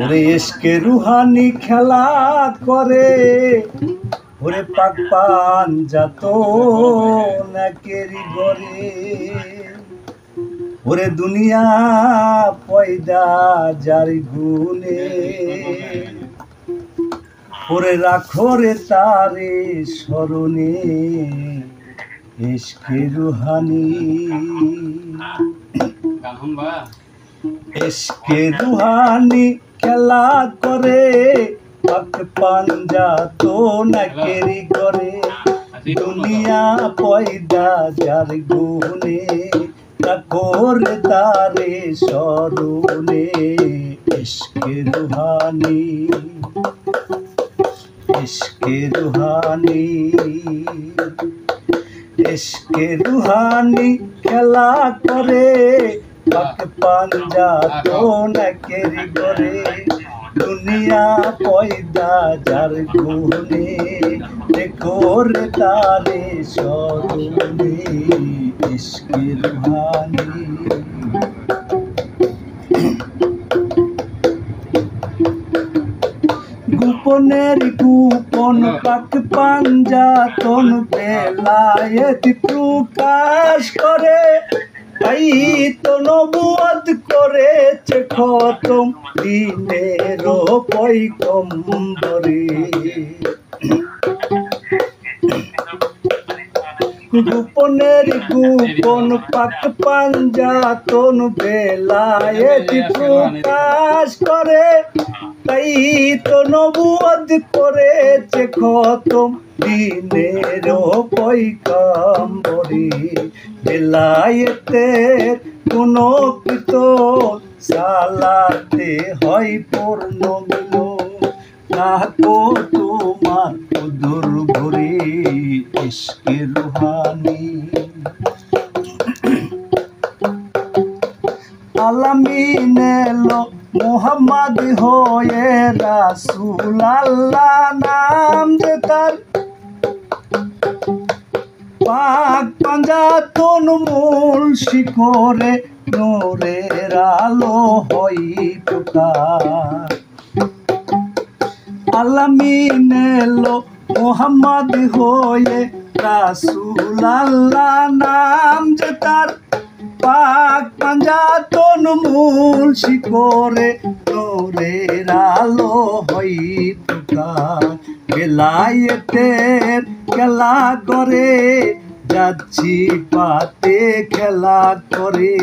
ওরে SK Rouhani খেলা করে, ওরে পাক পান যাত নাকেরি গরে। ওরে দুনিয়া পয়দা যার গুনে, ওরে রাখো রে তারে স্মরণে। এসকে রুহানি, এসকে রুহানি খেলা করে, পাক পাঞ্জা তো নাকেরি করে। দুনিয়া পয়দা যার গুনে, রাখো রে তারে স্মরণে। SK Rouhani, SK Rouhani, SK Rouhani খেলা করে, পাক পাঞ্জা তো নাকেরি করে। দুনিয়া পয়দা যার গুনে, দেখো রে তারে স্মরণে। এসকে রুহানি, গোপনের গোপন পাক পাঞ্জাতন বেলায়েত প্রকাশ করে। তাই তো নবুয়ত করেছে খতম দিনের পয়গম্বরে। গোপনের গোপন পাক পাঞ্জাতন বেলায়েত প্রকাশ করে। তাই তো নবুয়ত করেছে খতম দিনের পয়গম্বরে। বেলায়েতের কোন কৃত সালাতে হয় পূর্ণ মিল, রাখো তোমার উদর ভরে। এসকে রুহানি, আলামিন এলো মুহাম্মদ হয়ে, রাসূল আল্লাহ নাম যে তার। পাক পাঞ্জাতন মূল শিখরে, নূরের আলো হয় প্রকাশ। আলামিন এলো মুহাম্মদ হয়ে, রাসূল আল্লাহ নাম যে তার। পাক পাঞ্জাতন মূল শিখরে, নূরের আলো হয় প্রকাশ। বেলায়েতের খেলা করে, যাচ্ছি পাতে খেলা করে।